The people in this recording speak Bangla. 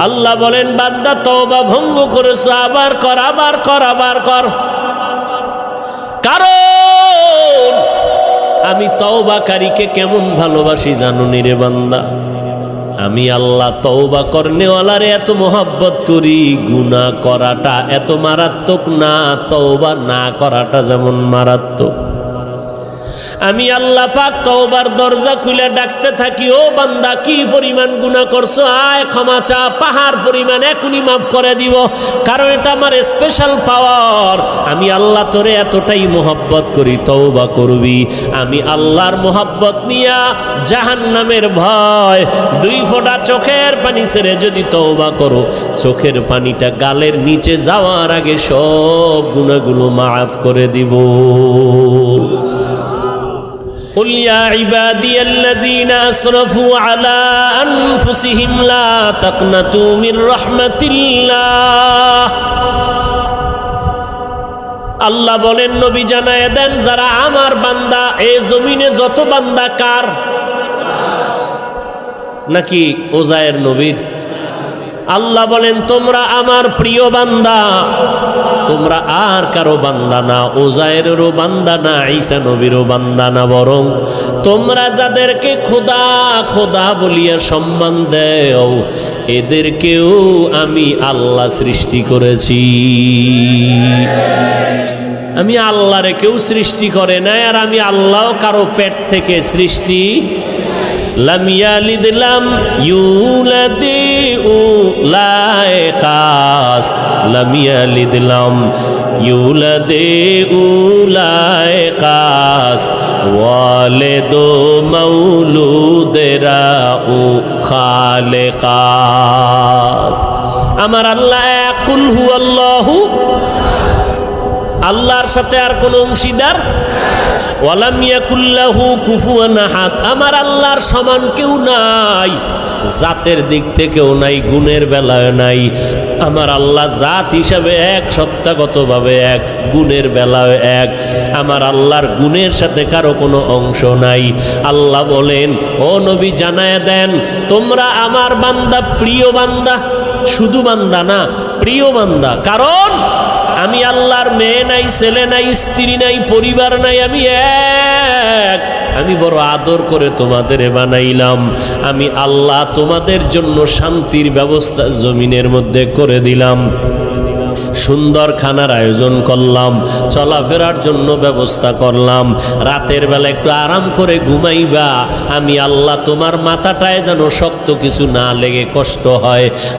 আল্লাহ বলেন বান্দা তওবা ভঙ্গ করেছো, আবার কর, আবার কর, আবার কর। কারণ আমি তওবাকারীকে কেমন ভালোবাসি জানুনি রে বান্দা। আমি আল্লাহ তওবা করনেওয়ালারে এত মোহাব্বত করি, গুনাহ করাটা এত মারাত্মক না, তওবা না করাটা যেমন মারাত্মক। আমি আল্লাহ পাক তওবার দরজা খুলে ডাকতে থাকি, ও বান্দা কি পরিমাণ গুনাহ করছো, আয় ক্ষমা চা, পাহাড় পরিমাণ এখনই মাফ করে দিব। কারণ এটা আমার স্পেশাল পাওয়ার। আমি আল্লাহ তোরে এতটাই মোহাব্বত করি, তওবা করবি। আমি আল্লাহর মোহাব্বত নিয়া জাহান্নামের ভয়, 2 ফোঁটা চোখের পানি ছেড়ে যদি তওবা করো, চোখের পানিটা গালের নিচে যাওয়ার আগে সব গুনাহগুলো মাফ করে দিব। قل يا عبادي الذين أسرفوا على أنفسهم لا تقنطوا من رحمة الله। আল্লাহ বলেন নবী জানায়ে দেন, যারা আমার বান্দা, এই জমিনে যত বান্দা কার নাকি ওজায়ের নবীর? আল্লাহ বলেন তোমরা আমার প্রিয় বান্দা, তোমরা আর কারো বান্দা না, ওজায়েরেরও বান্দা না, ঈসা নবীরও বান্দা না, বরং তোমরা যাদেরকে খোদা খোদা বলিয়া সম্মান দেও, এদেরকেও আমি আল্লাহ সৃষ্টি করেছি। আমি আল্লাহরে কেউ সৃষ্টি করে নাই, আর আমি আল্লাহ কারো পেট থেকে সৃষ্টি। লাম ইয়ালিদ লাম ইউলাদ উলাইকাস, লাম ইয়ালিদ লাম ইউলাদ উলাইকাস, ওয়ালিদু মাউলুদেরা উ খালিকাস। আমার আল্লাহ এক, কুল হুয়াল্লাহু, আল্লাহর সাথে আর কোন অংশীদার, ওয়ালাম ইয়াকুল লাহু কুফুয়ান আহাদ, আমার আল্লাহর সমান কেউ নাই, জাতের দিক থেকেও নাই, গুণের বেলায় নাই। আমার আল্লাহ জাত হিসাবে এক, সত্তাগতভাবে এক, গুণের বেলায় এক। আমার আল্লাহর গুণের সাথে কারো কোনো অংশ নাই। আল্লাহ বলেন, ও নবী জানায়া দেন, তোমরা আমার বান্দা, প্রিয় বান্দা, শুধু বান্দা না, প্রিয় বান্দা। কারণ আমি আল্লাহর মেয়ে নাই, ছেলে নাই, স্ত্রী নাই, পরিবার নাই, আমি এক। আমি বড় আদর করে তোমাদের বানাইলাম। আমি আল্লাহ তোমাদের জন্য শান্তির ব্যবস্থা জমিনের মধ্যে করে দিলাম, সুন্দর খানার আয়োজন করলাম, চলাফেরার জন্য ব্যবস্থা করলাম। রাতের বেলা একটু আরাম করে ঘুমাইবা। আমি আল্লাহ তোমার মাথাটায় যেন শক্ত কিছু না লেগে কষ্ট হয়।